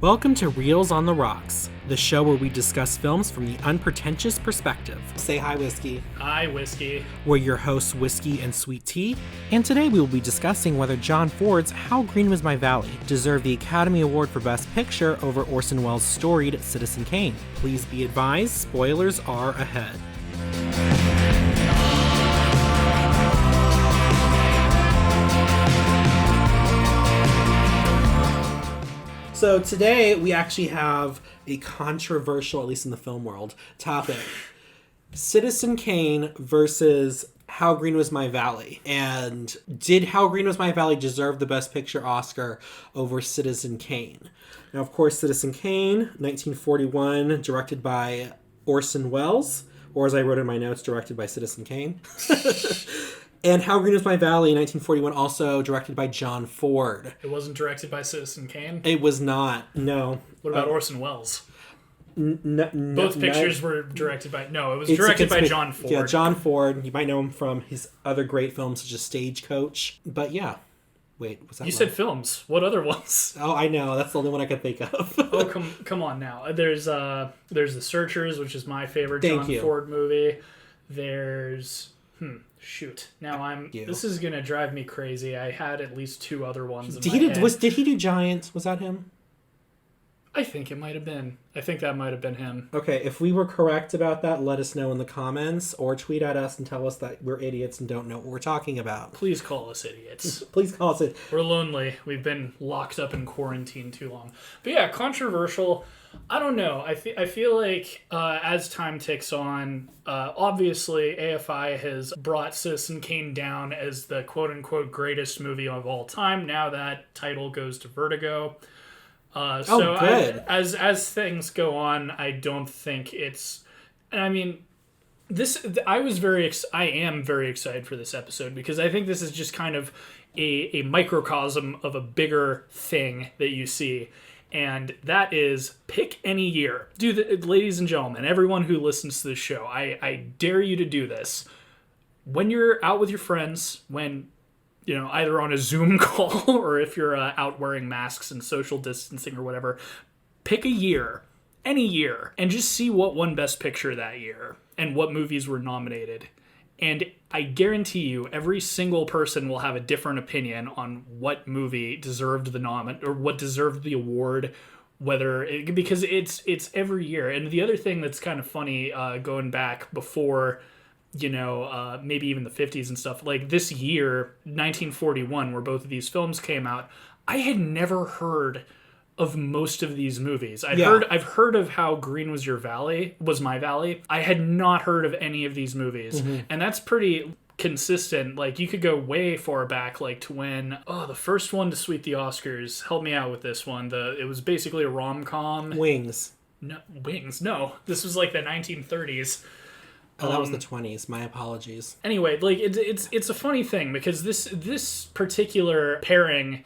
Welcome to Reels on the Rocks, the show where we discuss films from the unpretentious perspective. Say hi, Whiskey. Hi, Whiskey. We're your hosts, Whiskey and Sweet Tea, and today we will be discussing whether John Ford's How Green Was My Valley deserved the Academy Award for Best Picture over Orson Welles' storied Citizen Kane. Please be advised, spoilers are ahead. So today we actually have a controversial, at least in the film world, topic. Citizen Kane versus How Green Was My Valley. And did How Green Was My Valley deserve the Best Picture Oscar over Citizen Kane? Now, of course, Citizen Kane, 1941, directed by Orson Welles, or as I wrote in my notes, directed by Citizen Kane. And How Green Was My Valley, 1941, also directed by John Ford. It wasn't directed by Citizen Kane? It was not, no. What about Orson Welles? Both pictures were directed by... No, it was directed by John Ford. Yeah, John Ford. You might know him from his other great films, such as Stagecoach. But yeah. Wait, was that You said films. What other ones? Oh, I know. That's the only one I could think of. Oh, come on now. There's The Searchers, which is my favorite Ford movie. There's... Shoot. Now This is gonna drive me crazy. I had at least two other ones in my head. Did he do Giant? Was that him? I think it might have been. I think that might have been him. Okay, if we were correct about that, let us know in the comments or tweet at us and tell us that we're idiots and don't know what we're talking about. Please call us idiots. Please call us idiots. We're lonely. We've been locked up in quarantine too long. But yeah, controversial. I don't know. I feel like as time ticks on, obviously AFI has brought Citizen Kane down as the quote-unquote greatest movie of all time. Now that title goes to Vertigo. Good. As things go on, I don't think it's... I mean, I am very excited for this episode because I think this is just kind of a microcosm of a bigger thing that you see. And that is pick any year. Ladies and gentlemen, everyone who listens to this show, I dare you to do this. When you're out with your friends, when, either on a Zoom call or if you're out wearing masks and social distancing or whatever, pick a year, any year, and just see what won Best Picture that year and what movies were nominated. And I guarantee you, every single person will have a different opinion on what movie deserved the or what deserved the award, because it's every year. And the other thing that's kind of funny, going back before, maybe even the 50s and stuff, like this year, 1941, where both of these films came out, I had never heard of most of these movies. I've heard of How Green Was My Valley. I had not heard of any of these movies. Mm-hmm. And that's pretty consistent. Like, you could go way far back, like to when the first one to sweep the Oscars. Help me out with this one. It was basically a rom-com. Wings. No, this was like the 1930s. Oh, that was the 20s. My apologies. Anyway, like it's a funny thing because this particular pairing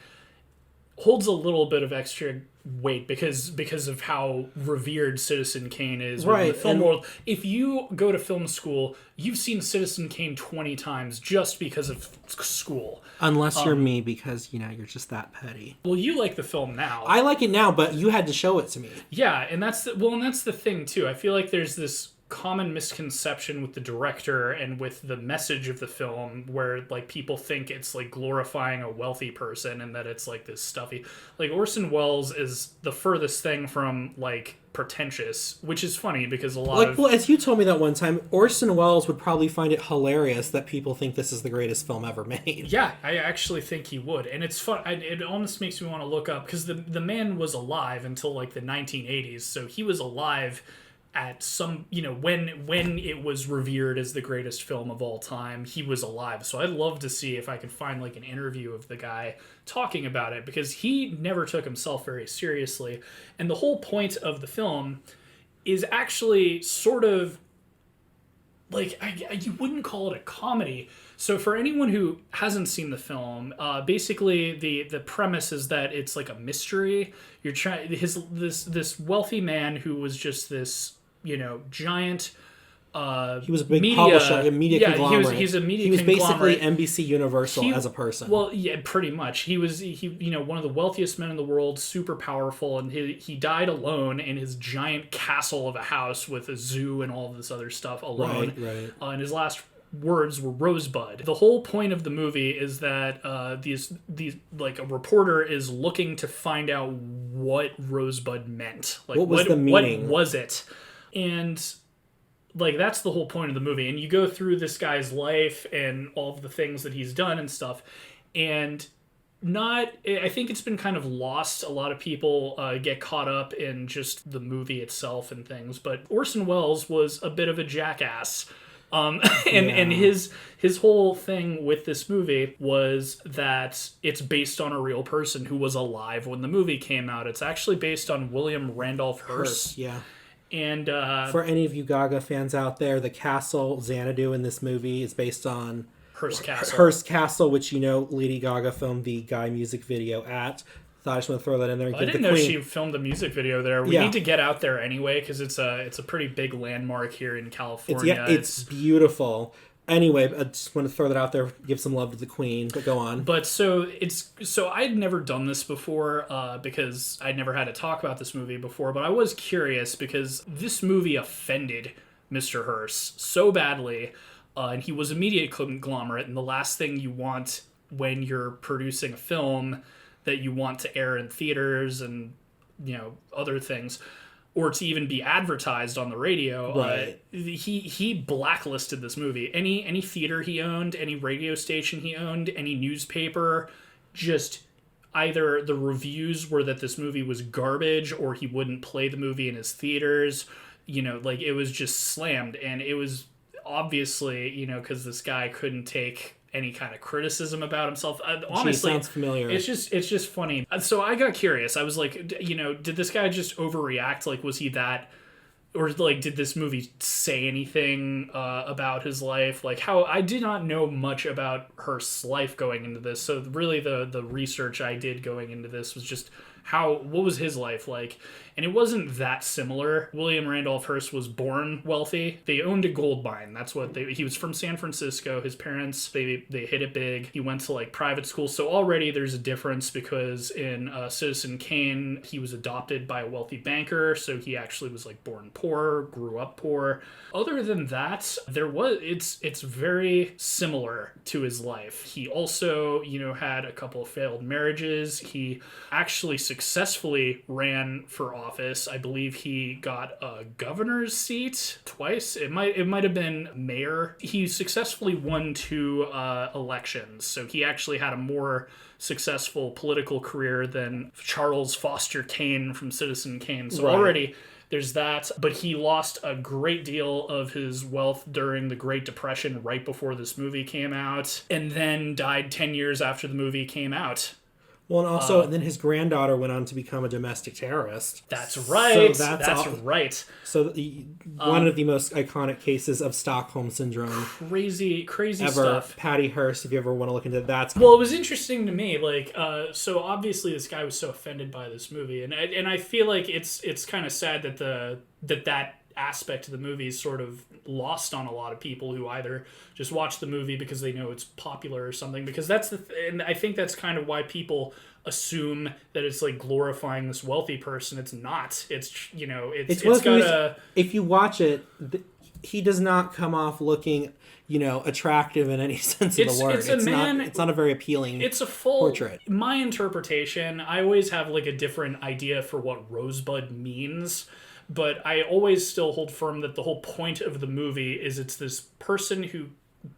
holds a little bit of extra weight because of how revered Citizen Kane is in the film world. If you go to film school, you've seen Citizen Kane 20 times just because of school. Unless you're me, because you're just that petty. Well, you like the film now. I like it now, but you had to show it to me. Yeah, and that's the thing too. I feel like there's this common misconception with the director and with the message of the film where like people think it's like glorifying a wealthy person and that it's like this stuffy, like Orson Welles is the furthest thing from like pretentious, which is funny because well, as you told me that one time, Orson Welles would probably find it hilarious that people think this is the greatest film ever made. Yeah, I actually think he would, and it's fun. It almost makes me want to look up because the man was alive until like the 1980s, so he was alive at some, when it was revered as the greatest film of all time, he was alive. So I'd love to see if I could find like an interview of the guy talking about it, because he never took himself very seriously. And the whole point of the film is actually sort of like, you wouldn't call it a comedy. So for anyone who hasn't seen the film, basically the premise is that it's like a mystery. You're trying this wealthy man who was just this giant he was a big publisher, a media conglomerate. He's a media He was conglomerate. basically NBC Universal as a person. Well, yeah, pretty much. He was one of the wealthiest men in the world, super powerful, and he died alone in his giant castle of a house with a zoo and all this other stuff alone. Right. And his last words were Rosebud. The whole point of the movie is that these like a reporter is looking to find out what Rosebud meant. Like what was the meaning? What was it? And like that's the whole point of the movie. And you go through this guy's life and all of the things that he's done and stuff. And I think it's been kind of lost. A lot of people get caught up in just the movie itself and things. But Orson Welles was a bit of a jackass. And his whole thing with this movie was that it's based on a real person who was alive when the movie came out. It's actually based on William Randolph Hearst. Yeah. And for any of you Gaga fans out there, the castle Xanadu in this movie is based on Hearst Castle. Hearst Castle, which Lady Gaga filmed the Guy music video at. Thought I just want to throw that in there. I didn't know she filmed a music video there. We need to get out there anyway because it's a pretty big landmark here in California. It's beautiful. Anyway, I just want to throw that out there. Give some love to the Queen. But go on. But so I'd never done this before because I'd never had to talk about this movie before. But I was curious because this movie offended Mr. Hearst so badly, and he was a media conglomerate. And the last thing you want when you're producing a film that you want to air in theaters and other things, or to even be advertised on the radio, right. He blacklisted this movie. Any theater he owned, any radio station he owned, any newspaper, just either the reviews were that this movie was garbage, or he wouldn't play the movie in his theaters. Like it was just slammed, and it was obviously because this guy couldn't take any kind of criticism about himself. Honestly, sounds familiar. It's just funny. So I got curious. I was like, did this guy just overreact? Like, was he that, or like, did this movie say anything about his life? Like, how I did not know much about Hearst's life going into this. So really, the research I did going into this was just what was his life like? And it wasn't that similar. William Randolph Hearst was born wealthy. They owned a gold mine. That's what he was from San Francisco. His parents, they hit it big. He went to like private school. So already there's a difference because in Citizen Kane, he was adopted by a wealthy banker. So he actually was like born poor, grew up poor. Other than that, it's very similar to his life. He also, had a couple of failed marriages. He actually successfully ran for office. I believe he got a governor's seat twice. It might have been mayor. He successfully won 2 elections. So he actually had a more successful political career than Charles Foster Kane from Citizen Kane. So already there's that. But he lost a great deal of his wealth during the Great Depression right before this movie came out, and then died 10 years after the movie came out. Well, and also, then his granddaughter went on to become a domestic terrorist. That's right. So that's right. So one of the most iconic cases of Stockholm Syndrome. Crazy ever. stuff. Patty Hearst, if you ever want to look into that. Well, it was interesting to me. Like, so obviously this guy was so offended by this movie. And I feel like it's kind of sad that that aspect of the movie is sort of lost on a lot of people who either just watch the movie because they know it's popular or something, because and I think that's kind of why people assume that it's like glorifying this wealthy person. It's not. It's it's got a... If you watch it, he does not come off looking attractive in any sense of the word. It's not a very appealing portrait. My interpretation, I always have like a different idea for what Rosebud means. But I always still hold firm that the whole point of the movie is it's this person who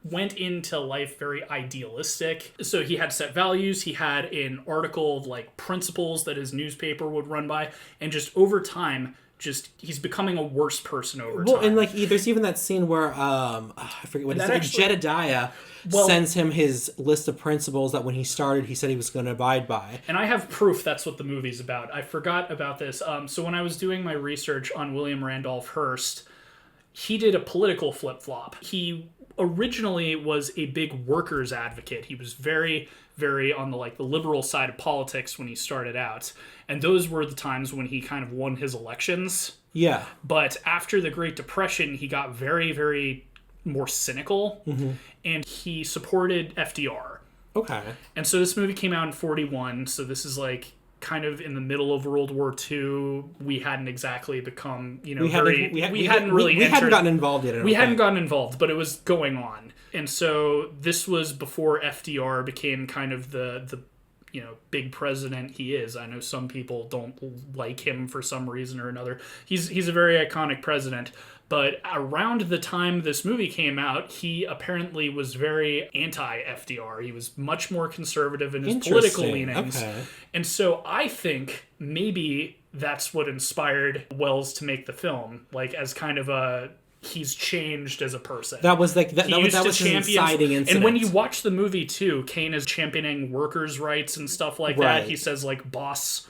went into life very idealistic. So he had set values. He had an article of like principles that his newspaper would run by. And just over time, he's becoming a worse person over time. Well, and like there's even that scene where I forget what it's Jedediah sends him his list of principles that when he started he said he was going to abide by. And I have proof that's what the movie's about. I forgot about this. So when I was doing my research on William Randolph Hearst, he did a political flip-flop. He originally was a big workers advocate. He was very, very on the like the liberal side of politics when he started out, and those were the times when he kind of won his elections. Yeah. But after the Great Depression, he got very, very more cynical, and he supported FDR. Okay. And so this movie came out in 1941, so this is like kind of in the middle of World War II. We hadn't exactly become, we hadn't gotten involved yet. We hadn't gotten involved, but it was going on. And so this was before FDR became kind of the big president he is. I know some people don't like him for some reason or another. He's a very iconic president. But around the time this movie came out, he apparently was very anti-FDR. He was much more conservative in his political leanings. Okay. And so I think maybe that's what inspired Welles to make the film, like as kind of a he's changed as a person. That was like that was an inciting incident. And when you watch the movie too, Kane is championing workers' rights and stuff like that. He says like boss.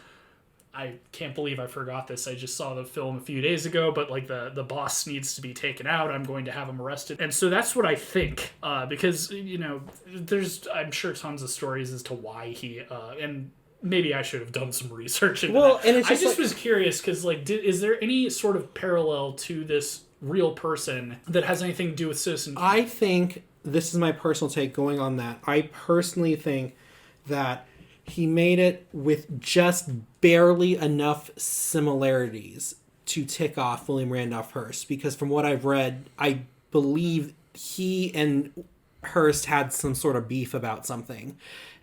I can't believe I forgot this. I just saw the film a few days ago, but like the boss needs to be taken out. I'm going to have him arrested. And so that's what I think, because, there's, I'm sure, tons of stories as to why he, and maybe I should have done some research into that. And it's just I just was curious because, like, is there any sort of parallel to this real person that has anything to do with Citizen Kane? I think, this is my personal take going on that, I personally think that he made it with just barely enough similarities to tick off William Randolph Hearst. Because from what I've read, I believe he and Hearst had some sort of beef about something.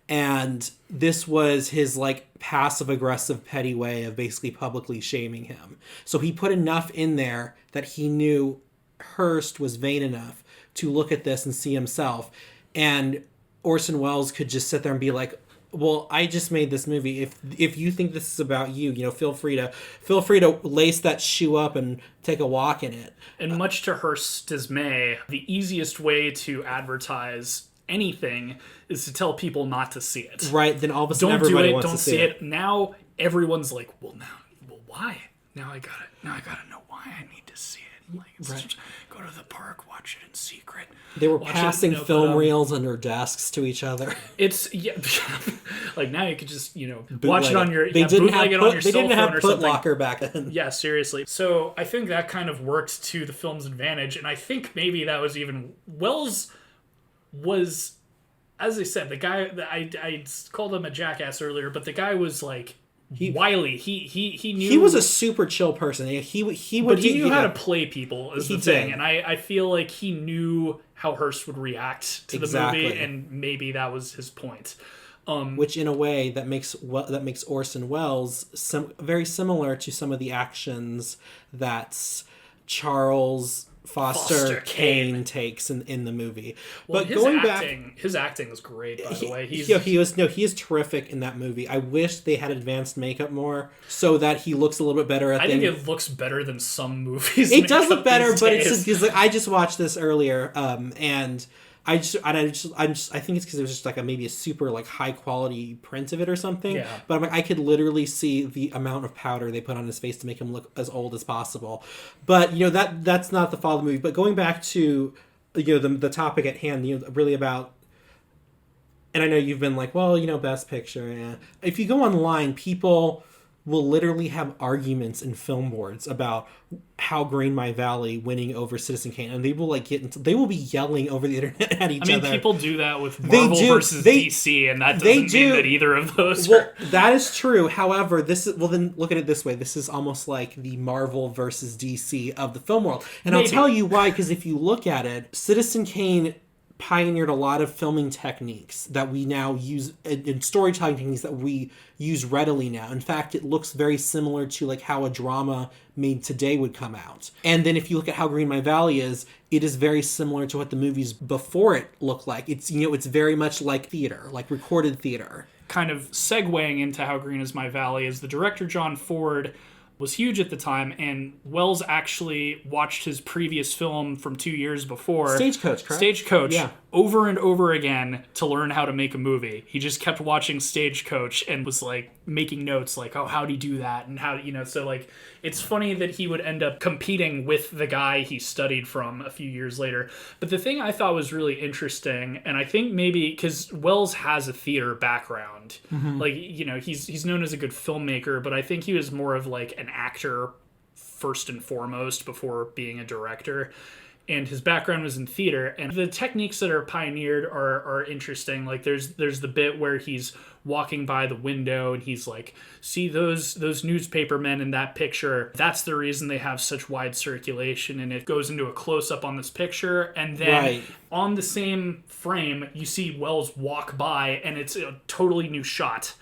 And this was his like passive-aggressive, petty way of basically publicly shaming him. So he put enough in there that he knew Hearst was vain enough to look at this and see himself. And Orson Welles could just sit there and be like, well, I just made this movie. If you think this is about you, feel free to lace that shoe up and take a walk in it. And much to Hearst's dismay, the easiest way to advertise anything is to tell people not to see it. Right. Then all of a sudden everybody wants to see it. Don't see it. Now everyone's like, well, why? Now I gotta know why I need to see it. Like, just go to the park, watch it in secret. They were passing film reels under desks to each other. It's like now you could just watch it on your they didn't have it on your cell phone or something. Put Locker back then. Yeah, seriously. So I think that kind of worked to the film's advantage, and I think maybe that was even Welles was, as I said, the guy that I called him a jackass earlier, but the guy was like. Wily. He knew he was a super chill person. He knew how to play people is the thing, and I feel like he knew how Hearst would react to the movie, and maybe that was his point. Which in a way that makes Orson Welles very similar to some of the actions that Charles Foster Kane takes in the movie. Well, but his acting was great, by the way. He is terrific in that movie. I wish they had advanced makeup more so that he looks a little bit better. I think it looks better than some movies. It does look better, but it's just like I just watched this earlier, and I think it's because it was just like maybe a super like high quality print of it or something. Yeah. But I'm like, I could literally see the amount of powder they put on his face to make him look as old as possible. But that's not the fault of the movie. But going back to the topic at hand, really about. And I know you've been like, well, Best Picture. Yeah. If you go online, people will literally have arguments in film boards about How Green My Valley winning over Citizen Kane, and they will they will be yelling over the internet at each other. People do that with Marvel versus DC, and that doesn't mean that either of those. Well, that is true. However, then look at it this way: this is almost like the Marvel versus DC of the film world, and I'll tell you why. Because if you look at it, Citizen Kane pioneered a lot of filming techniques that we now use and storytelling techniques that we use readily now. In fact, it looks very similar to like how a drama made today would come out. And then if you look at How Green My Valley is, it is very similar to what the movies before it looked like. It's it's very much like theater, like recorded theater. Kind of segueing into How Green Is My Valley is the director John Ford was huge at the time, and Wells actually watched his previous film from 2 years before, Stagecoach, correct? Stagecoach, Yeah. over and over again to learn how to make a movie. He just kept watching Stagecoach and was like making notes like, oh, how'd he do that? And how, so like, it's funny that he would end up competing with the guy he studied from a few years later. But the thing I thought was really interesting, and I think maybe because Wells has a theater background, like, he's known as a good filmmaker, but I think he was more of like an actor first and foremost before being a director. And his background was in theater, and the techniques that are pioneered are interesting. Like there's the bit where he's walking by the window and he's like, see those newspaper men in that picture, that's the reason they have such wide circulation. And it goes into a close-up on this picture, and then on the same frame you see Wells walk by, and it's a totally new shot.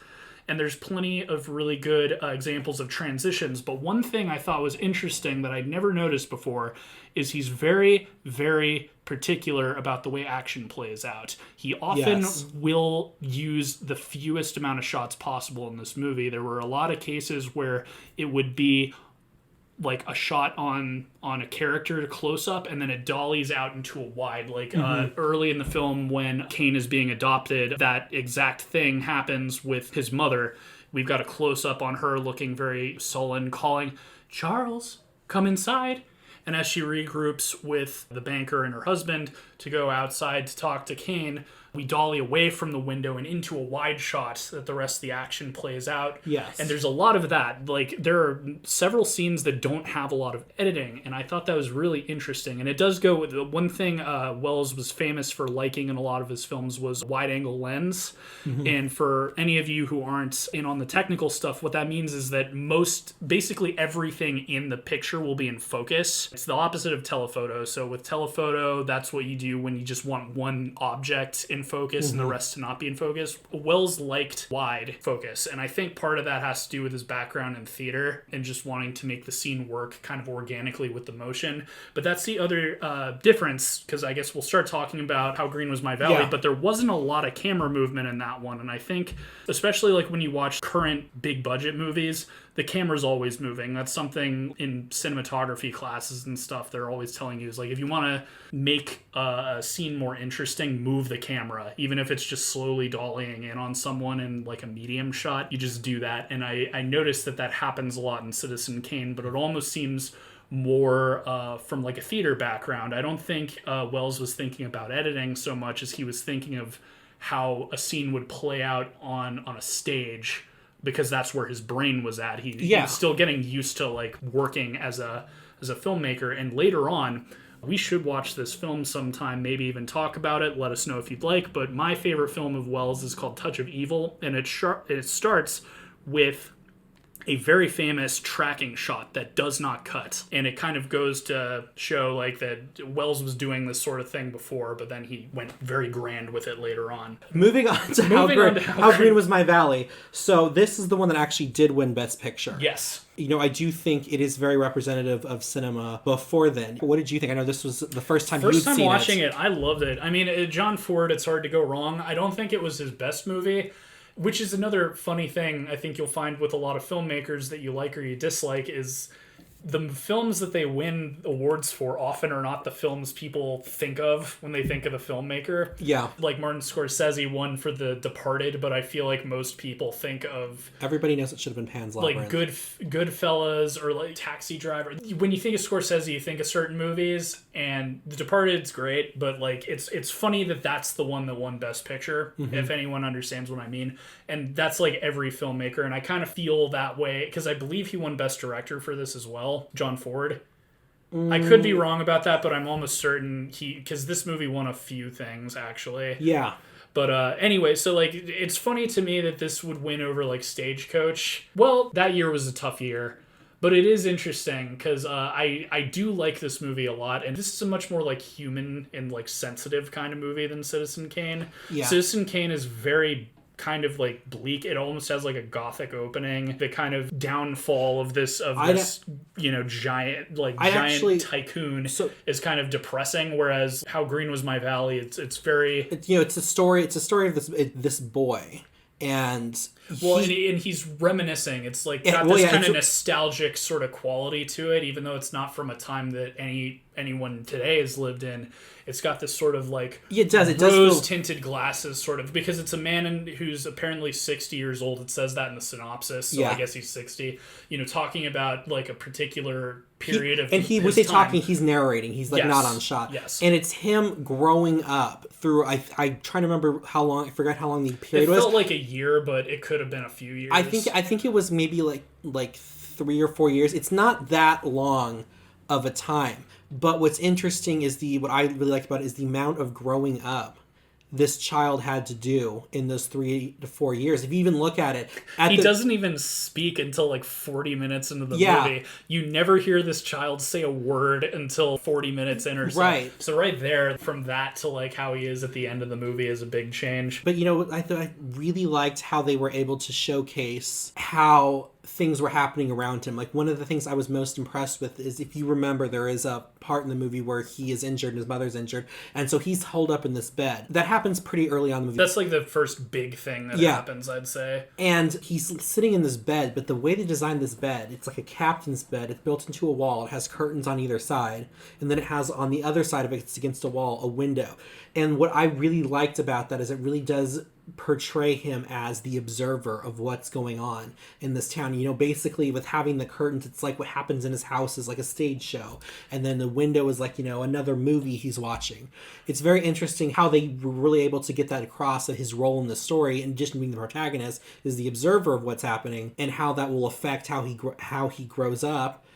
And there's plenty of really good examples of transitions. But one thing I thought was interesting that I'd never noticed before is he's very, very particular about the way action plays out. He often will use the fewest amount of shots possible in this movie. There were a lot of cases where it would be like a shot on a character close up, and then it dollies out into a wide. Like early in the film when Kane is being adopted, that exact thing happens with his mother. We've got a close up on her looking very sullen, calling, "Charles, come inside." And as she regroups with the banker and her husband to go outside to talk to Kane, we dolly away from the window and into a wide shot that the rest of the action plays out. Yes. And there's a lot of that. Like, there are several scenes that don't have a lot of editing, and I thought that was really interesting. And it does go with one thing Wells was famous for liking in a lot of his films was wide-angle lens. And for any of you who aren't in on the technical stuff, what that means is that basically everything in the picture will be in focus. It's the opposite of telephoto. So with telephoto, that's what you do when you just want one object in focus and the rest to not be in focus. Wells liked wide focus, and I think part of that has to do with his background in theater and just wanting to make the scene work kind of organically with the motion. But that's the other difference, because I guess we'll start talking about How Green Was My Valley, but there wasn't a lot of camera movement in that one. And I think, especially like when you watch current big budget movies, the camera's always moving. That's something in cinematography classes and stuff they're always telling you is like, if you want to make a scene more interesting, move the camera. Even if it's just slowly dollying in on someone in like a medium shot, you just do that. And I noticed that happens a lot in Citizen Kane, but it almost seems more from like a theater background. I don't think Wells was thinking about editing so much as he was thinking of how a scene would play out on a stage, because that's where his brain was at. He was still getting used to like working as a filmmaker. And later on, we should watch this film sometime, maybe even talk about it. Let us know if you'd like. But my favorite film of Wells is called Touch of Evil, and it starts with a very famous tracking shot that does not cut. And it kind of goes to show like that Wells was doing this sort of thing before, but then he went very grand with it later on. Moving on to How Green Was My Valley. So this is the one that actually did win Best Picture. Yes. I do think it is very representative of cinema before then. What did you think? I know this was the first time you'd seen it. First time watching it, I loved it. I mean, John Ford, it's hard to go wrong. I don't think it was his best movie, which is another funny thing I think you'll find with a lot of filmmakers that you like or you dislike is the films that they win awards for often are not the films people think of when they think of a filmmaker. Yeah. Like Martin Scorsese won for The Departed, but I feel like most people think of... Everybody knows it should have been Pan's Labyrinth. Like Goodfellas or like Taxi Driver. When you think of Scorsese, you think of certain movies, and The Departed's great, but like it's funny that that's the one that won Best Picture, if anyone understands what I mean. And that's like every filmmaker, and I kind of feel that way because I believe he won Best Director for this as well. John Ford. I could be wrong about that, but I'm almost certain because this movie won a few things actually. Yeah. But anyway, so like it's funny to me that this would win over like Stagecoach. Well, that year was a tough year, but it is interesting because I do like this movie a lot, and this is a much more like human and like sensitive kind of movie than Citizen Kane. Yeah. Citizen Kane is very kind of like bleak. It almost has like a gothic opening. The kind of downfall of this giant tycoon is kind of depressing. Whereas How Green Was My Valley, it's very it's a story of this boy, And he's reminiscing. It's like got this kind of nostalgic sort of quality to it, even though it's not from a time that anyone today has lived in. It's got this sort of like rose-tinted glasses sort of, because it's a man who's apparently 60 years old. It says that in the synopsis, so I guess he's 60. Talking about like a particular period of when they talking, he's narrating. He's like not on shot. Yes. And it's him growing up through. I trying to remember how long. I forgot how long the period was. It felt like a year, but it could have been a few years. I think it was maybe like 3 or 4 years. It's not that long of a time. But what's interesting is what I really liked about it is the amount of growing up this child had to do in those 3 to 4 years. If you even look at it... He doesn't even speak until like 40 minutes into the movie. You never hear this child say a word until 40 minutes in or so. Right. So right there, from that to like how he is at the end of the movie is a big change. But I really liked how they were able to showcase how things were happening around him. Like, one of the things I was most impressed with is, if you remember, there is a part in the movie where he is injured and his mother's injured, and so he's holed up in this bed. That happens pretty early on in the movie. That's like the first big thing that happens, I'd say. And he's sitting in this bed, but the way they designed this bed, it's like a captain's bed. It's built into a wall. It has curtains on either side, and then it has on the other side of it, it's against a wall, a window. And what I really liked about that is it really does portray him as the observer of what's going on in this town. Basically with having the curtains, it's like what happens in his house is like a stage show, and then the window is like another movie he's watching. It's very interesting how they were really able to get that across, that his role in the story, in addition to being the protagonist, is the observer of what's happening, and how that will affect how he grows up.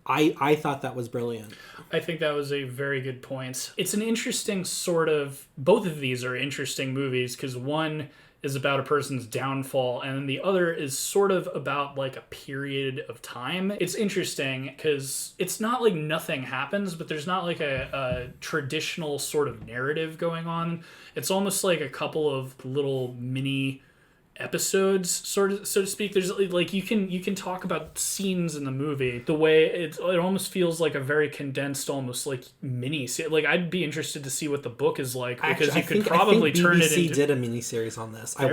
I thought that was brilliant. I think that was a very good point. It's an interesting sort of... Both of these are interesting movies, because one is about a person's downfall, and the other is sort of about like a period of time. It's interesting because it's not like nothing happens, but there's not like a traditional sort of narrative going on. It's almost like a couple of little mini episodes, sort of, so to speak. There's like you can talk about scenes in the movie the way it almost feels like a very condensed, almost like mini. Like, I'd be interested to see what the book is like, because I think turn it into... did a mini series on this. I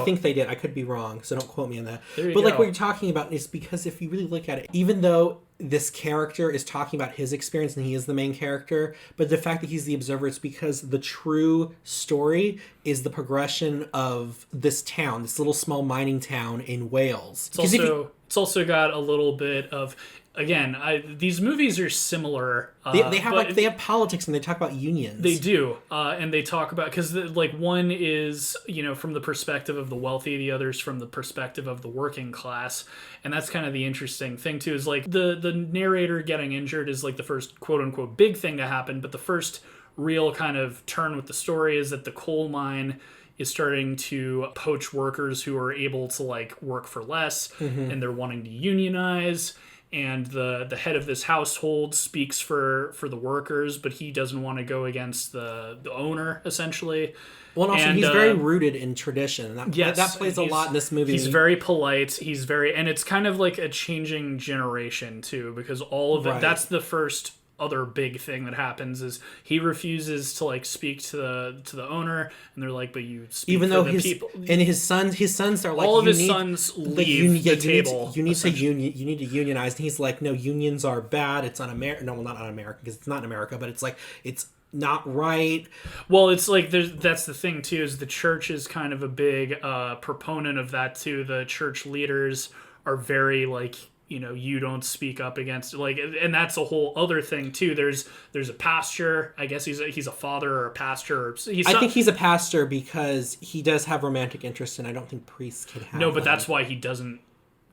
think they did. I could be wrong, so don't quote me on that. But like what you're talking about is, because if you really look at it, even though this character is talking about his experience and he is the main character, but the fact that he's the observer, it's because the true story is the progression of this town, this little small mining town in Wales. It's also got a little bit of... Again, these movies are similar. They have politics, and they talk about unions. They do, and they talk about, because like one is from the perspective of the wealthy, the other's from the perspective of the working class, and that's kind of the interesting thing too. Is like the narrator getting injured is like the first quote unquote big thing to happen, but the first real kind of turn with the story is that the coal mine is starting to poach workers who are able to like work for less, and they're wanting to unionize. And the head of this household speaks for the workers, but he doesn't want to go against the owner, essentially. Well, and also he's very rooted in tradition. That plays a lot in this movie. He's very polite. And it's kind of like a changing generation too, because all of it. That's the first other big thing that happens is he refuses to like speak to the owner, and they're like, but you speak even for though the people. And his sons are like, all of his sons leave the table. You need to unionize, and he's like, no, unions are bad. It's un-American. No, well, not un-American, because it's not in America, but it's like it's not right. Well, it's like that's the thing too, is the church is kind of a big proponent of that too. The church leaders are very like, you don't speak up against, like, and that's a whole other thing too. There's a pastor. I guess he's a father or a pastor. I think he's a pastor because he does have romantic interest, and I don't think priests can have. No, but that's why he doesn't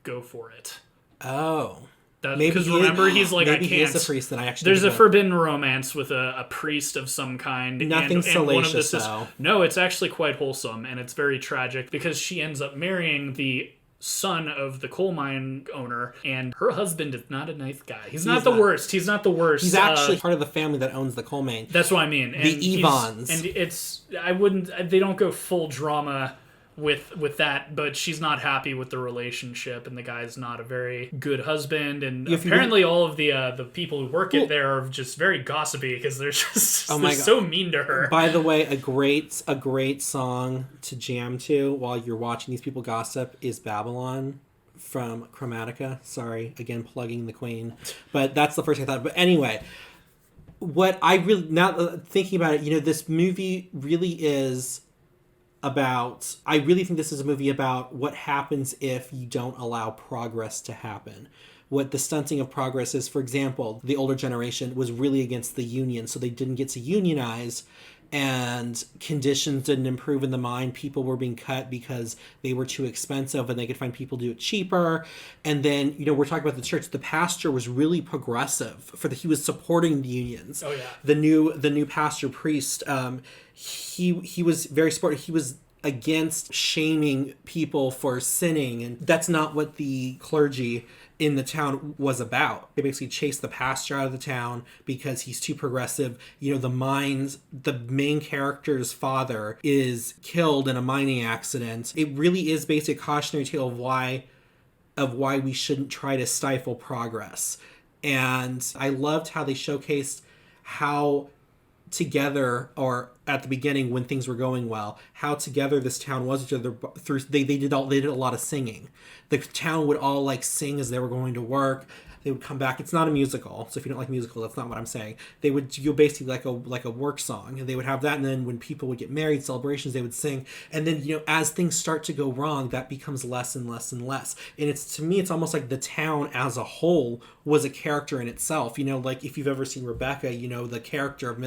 go for it. Oh. Because remember, he's like, maybe I can't. He is a priest, then I actually. There's a forbidden romance with a priest of some kind. Nothing salacious, though. No, it's actually quite wholesome, and it's very tragic because she ends up marrying the son of the coal mine owner, and her husband is not a nice guy. He's not the worst. He's not the worst. He's actually part of the family that owns the coal mine. That's what I mean. And the Evans. And they don't go full drama with that, but she's not happy with the relationship, and the guy's not a very good husband, and apparently all of the people who work it there are just very gossipy because they're just they're so mean to her. By the way, a great song to jam to while you're watching these people gossip is Babylon from Chromatica. Sorry, again plugging the Queen, but that's the first thing I thought. But anyway, what I really, now thinking about it, this movie really is about, I really think this is a movie about what happens if you don't allow progress to happen. What the stunting of progress is. For example, the older generation was really against the union, so they didn't get to unionize, and conditions didn't improve in the mine. People were being cut because they were too expensive and they could find people to do it cheaper. And then, we're talking about the church. The pastor was really progressive. He was supporting the unions. Oh yeah. The new pastor priest, he was very supportive. He was against shaming people for sinning, and that's not what the clergy in the town was about. They basically chased the pastor out of the town because he's too progressive. The main character's father is killed in a mining accident. It really is basically a cautionary tale of why we shouldn't try to stifle progress. And I loved how they showcased how together, or at the beginning when things were going well, how together this town was each other through they did a lot of singing. The town would all sing as they were going to work. They would come back. It's not a musical, so if you don't like musical, that's not what I'm saying. They would basically like a work song, and they would have that, and then when people would get married, celebrations, they would sing. And then as things start to go wrong, that becomes less and less and less. And to me it's almost like the town as a whole was a character in itself. Like if you've ever seen Rebecca, the character of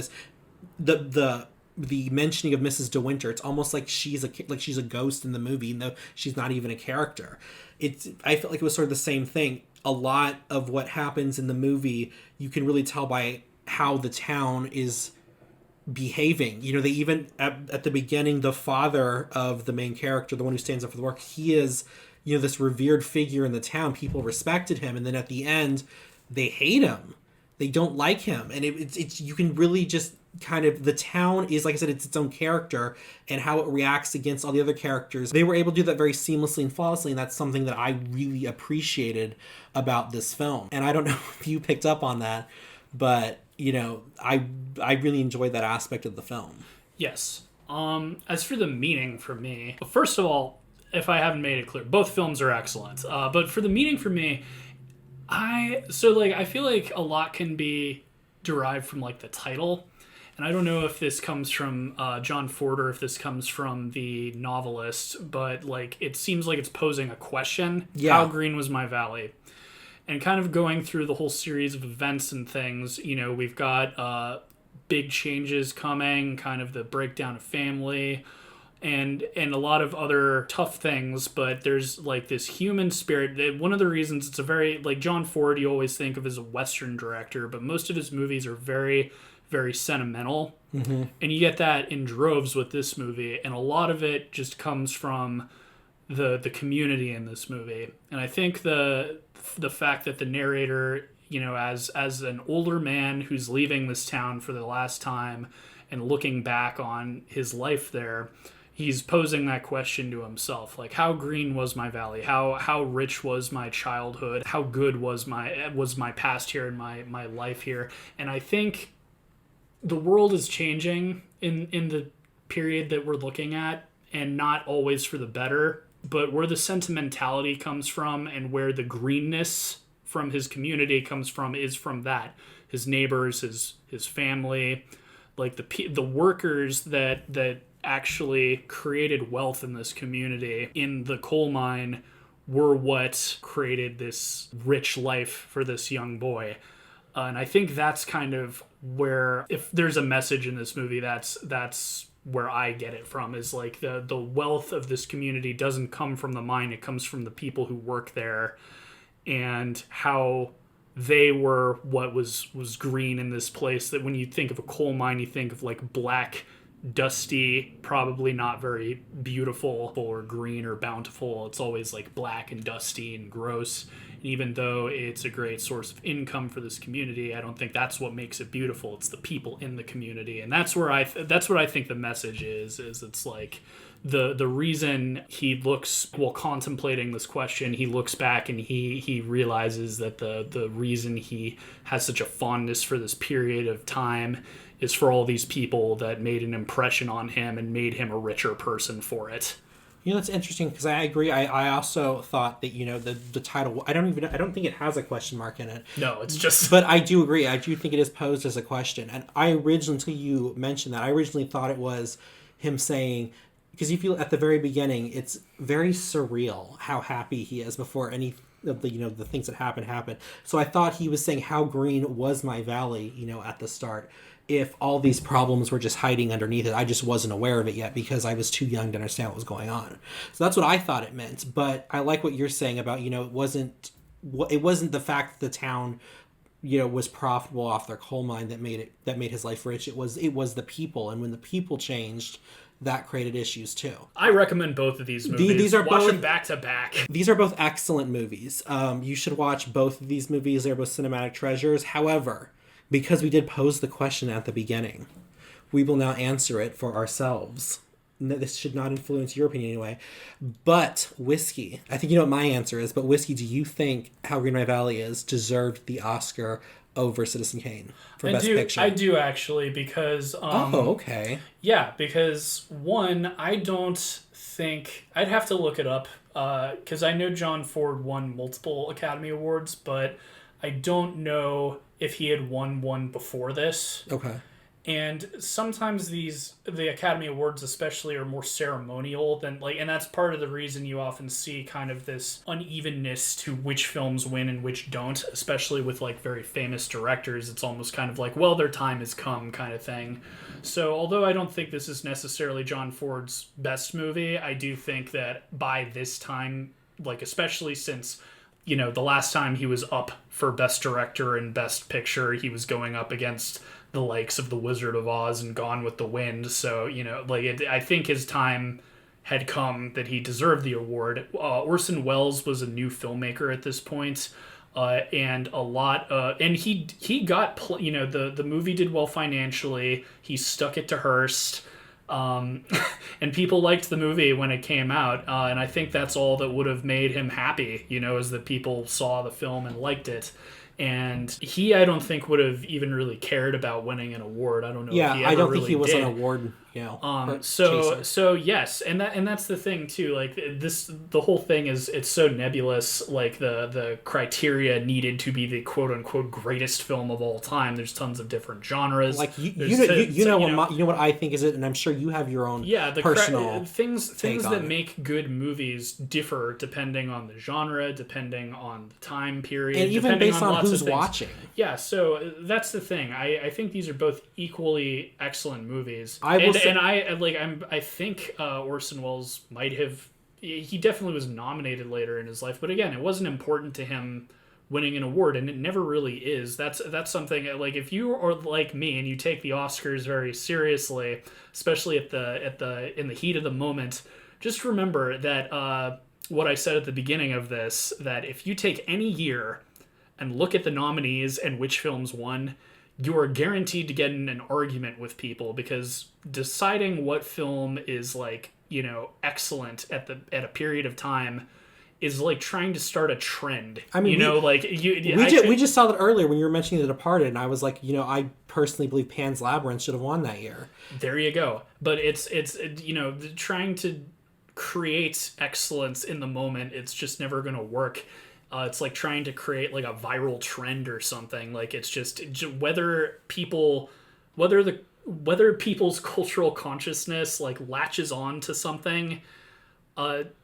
the mentioning of Mrs. De Winter, it's almost like she's a ghost in the movie, even though she's not even a character. I felt like it was sort of the same thing. A lot of what happens in the movie, you can really tell by how the town is behaving. They even at the beginning, the father of the main character, the one who stands up for the work, he is this revered figure in the town. People respected him, and then at the end, they hate him. They don't like him, and it's you can really just kind of, the town is, like I said, it's its own character, and how it reacts against all the other characters. They were able to do that very seamlessly and flawlessly, and that's something that I really appreciated about this film. And I don't know if you picked up on that, but I really enjoyed that aspect of the film. Yes. As for the meaning for me, first of all, if I haven't made it clear, both films are excellent. But for the meaning for me, I feel like a lot can be derived from the title. And I don't know if this comes from John Ford or if this comes from the novelist, but it seems like it's posing a question. Yeah. How green was my valley? And kind of going through the whole series of events and things, we've got big changes coming, kind of the breakdown of family, and a lot of other tough things, but there's this human spirit. One of the reasons it's a very, John Ford you always think of as a Western director, but most of his movies are very, very sentimental. Mm-hmm. And you get that in droves with this movie, and a lot of it just comes from the community in this movie. And I think the fact that the narrator, as an older man who's leaving this town for the last time and looking back on his life there, he's posing that question to himself, how green was my valley? How rich was my childhood? How good was my past here and my life here? And I think the world is changing in the period that we're looking at, and not always for the better, but where the sentimentality comes from and where the greenness from his community comes from is from that. His neighbors, his family, the workers that actually created wealth in this community in the coal mine were what created this rich life for this young boy. And I think that's kind of where, if there's a message in this movie, that's where I get it from, is the wealth of this community doesn't come from the mine, it comes from the people who work there, and how they were what was green in this place. That when you think of a coal mine, you think of black dusty, probably not very beautiful or green or bountiful. It's always like black and dusty and gross. And even though it's a great source of income for this community, I don't think that's what makes it beautiful. It's the people in the community, and that's what I think the message is it's like the reason he looks, while contemplating this question, he looks back and he realizes that the reason he has such a fondness for this period of time is for all these people that made an impression on him and made him a richer person for it. You know, that's interesting because I agree. I also thought that, you know, the title, I don't think it has a question mark in it. No, it's just... But I do agree. I do think it is posed as a question. And I originally, until you mentioned that, I originally thought it was him saying, because you feel at the very beginning, it's very surreal how happy he is before any of the, you know, the things that happen. So I thought he was saying, how green was my valley, you know, at the start, if all these problems were just hiding underneath it. I just wasn't aware of it yet because I was too young to understand what was going on. So that's what I thought it meant. But I like what you're saying about, you know, it wasn't the fact that the town, you know, was profitable off their coal mine that made his life rich. It was the people, and when the people changed, that created issues too. I recommend both of these movies. These are watch both, them back to back. These are both excellent movies. You should watch both of these movies. They're both cinematic treasures. However, because we did pose the question at the beginning, we will now answer it for ourselves. This should not influence your opinion anyway. But Whiskey, I think you know what my answer is, but Whiskey, do you think How Green My Valley Is deserved the Oscar over Citizen Kane for Best Picture? I do actually, because... okay. Yeah, because one, I don't think... I'd have to look it up, because I know John Ford won multiple Academy Awards, but I don't know if he had won one before this. Okay. And sometimes the Academy Awards especially are more ceremonial than and that's part of the reason you often see kind of this unevenness to which films win and which don't, especially with very famous directors. It's almost kind of like, well, their time has come kind of thing. So although I don't think this is necessarily John Ford's best movie, I do think that by this time, especially since, you know, the last time he was up for Best Director and Best Picture, he was going up against the likes of The Wizard of Oz and Gone with the Wind. So, you know, I think his time had come that he deserved the award. Orson Welles was a new filmmaker at this point, and a lot, and he got, the movie did well financially. He stuck it to Hearst. And people liked the movie when it came out, and I think that's all that would have made him happy, you know, is that people saw the film and liked it. And I don't think would have even really cared about winning an award. I don't know. Yeah, if he ever I don't really think he was did. an award. You know. So yes, and that's the thing too. The whole thing is, it's so nebulous. The criteria needed to be the quote unquote greatest film of all time. There's tons of different genres. You know what I think is it, and I'm sure you have your own personal things that make good movies differ depending on the genre, depending on the time period, and even based on who's watching. Yeah, so that's the thing. I think these are both equally excellent movies. I think Orson Welles might have. He definitely was nominated later in his life, but again, it wasn't important to him winning an award, and it never really is. That's something if you are like me and you take the Oscars very seriously, especially in the heat of the moment. Just remember that what I said at the beginning of this, that if you take any year and look at the nominees and which films won, you are guaranteed to get in an argument with people, because deciding what film is excellent at a period of time is like trying to start a trend. I mean, we just saw that earlier when you were mentioning The Departed, and I was like, I personally believe Pan's Labyrinth should have won that year. There you go. But it's trying to create excellence in the moment, it's just never going to work. It's like trying to create a viral trend or something. It's just whether people's cultural consciousness latches on to something. It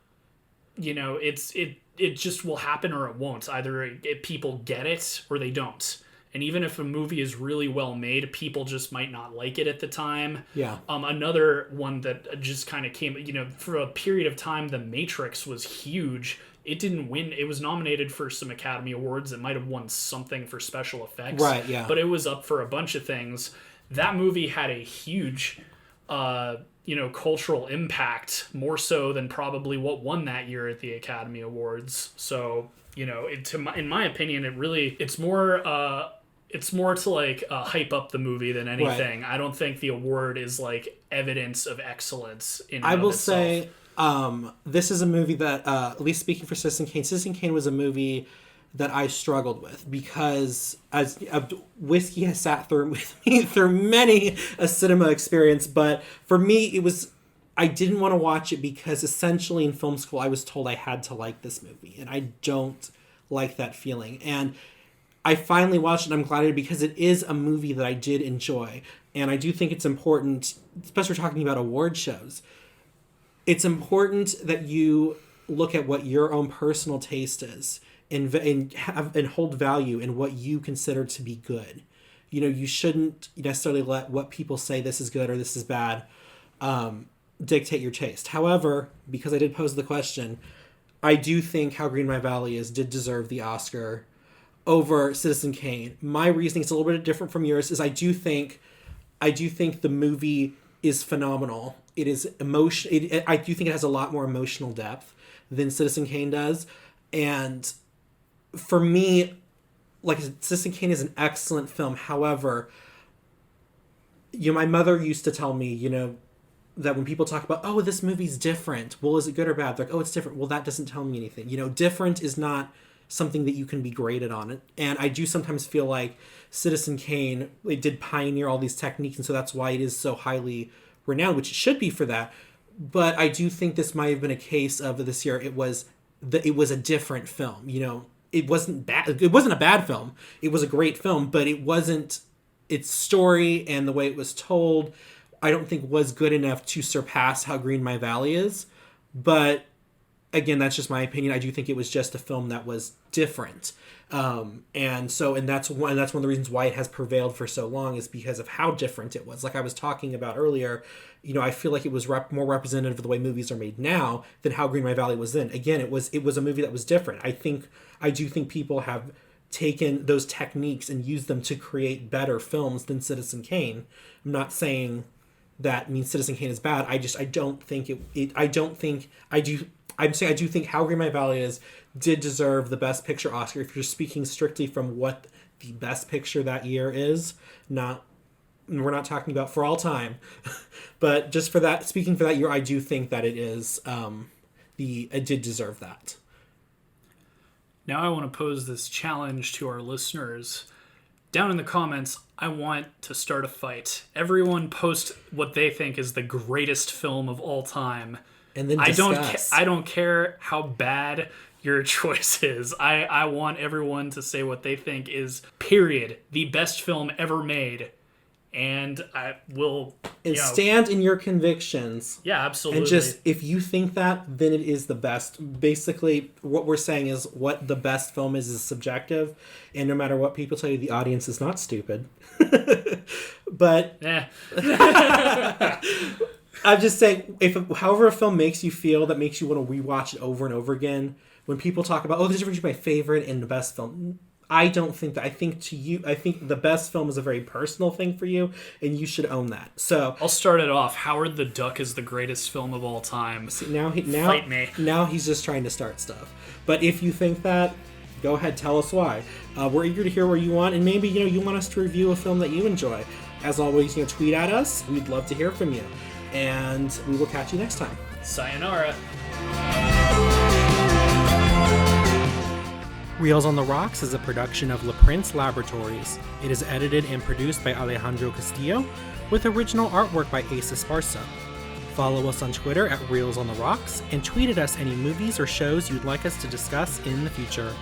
just will happen or it won't. Either people get it or they don't. And even if a movie is really well made, people just might not like it at the time. Yeah. Another one that just kind of came, for a period of time, The Matrix was huge. It didn't win. It was nominated for some Academy Awards. It might have won something for special effects. Right, yeah. But it was up for a bunch of things. That movie had a huge cultural impact more so than probably what won that year at the Academy Awards. So, in my opinion, it's more to like hype up the movie than anything. Right. I don't think the award is like evidence of excellence in I will itself. say this is a movie that, at least speaking for Citizen Kane was a movie that I struggled with because as whiskey has sat through with me through many a cinema experience, but for me I didn't want to watch it because essentially in film school I was told I had to like this movie, and I don't like that feeling. And I finally watched it, and I'm glad I did, because it is a movie that I did enjoy. And I do think it's important, especially talking about award shows, it's important that you look at what your own personal taste is and hold value in what you consider to be good. You shouldn't necessarily let what people say this is good or this is bad dictate your taste. However, because I did pose the question, I do think How Green My Valley Is did deserve the Oscar over Citizen Kane. My reasoning is a little bit different from yours. Is I do think the movie is phenomenal. It is I do think it has a lot more emotional depth than Citizen Kane does, and for me, like, Citizen Kane is an excellent film. However, my mother used to tell me, that when people talk about, oh, this movie's different, well, is it good or bad? They're like, oh, it's different. Well, that doesn't tell me anything. Different is not something that you can be graded on it. And I do sometimes feel like Citizen Kane, it did pioneer all these techniques, and so that's why it is so highly renowned, which it should be for that. But I do think this might have been a case of this year. It was a different film. It wasn't bad. It wasn't a bad film. It was a great film, but it wasn't. Its story and the way it was told, I don't think was good enough to surpass How Green My Valley Is. But again, that's just my opinion. I do think it was just a film that was different, and that's one of the reasons why it has prevailed for so long, is because of how different it was. Like I was talking about earlier, I feel like it was more representative of the way movies are made now than How Green My Valley was then. Again, it was a movie that was different. I do think people have taken those techniques and used them to create better films than Citizen Kane. I'm not saying that means Citizen Kane is bad. I don't think I'm saying I do think How Green My Valley Is did deserve the Best Picture Oscar. If you're speaking strictly from what the Best Picture that year is, we're not talking about for all time, but just speaking for that year, I do think that it is it did deserve that. Now I want to pose this challenge to our listeners. Down in the comments, I want to start a fight. Everyone post what they think is the greatest film of all time. And then discuss. I don't care how bad your choice is. I want everyone to say what they think is, period, the best film ever made. And I will... stand in your convictions. Yeah, absolutely. And just, if you think that, then it is the best. Basically, what we're saying is what the best film is subjective. And no matter what people tell you, the audience is not stupid. But... I'm just saying, however a film makes you feel, that makes you want to rewatch it over and over again. When people talk about, there's a difference between my favorite and the best film, I don't think that. I think the best film is a very personal thing for you, and you should own that. So I'll start it off. Howard the Duck is the greatest film of all time. See, now fight me. Now he's just trying to start stuff. But if you think that, go ahead, tell us why. We're eager to hear what you want, and maybe you want us to review a film that you enjoy. As always, tweet at us. We'd love to hear from you. And we will catch you next time. Sayonara. Reels on the Rocks is a production of La Prince Laboratories. It is edited and produced by Alejandro Castillo, with original artwork by Asa Esparza. Follow us on Twitter at Reels on the Rocks, and tweet at us any movies or shows you'd like us to discuss in the future.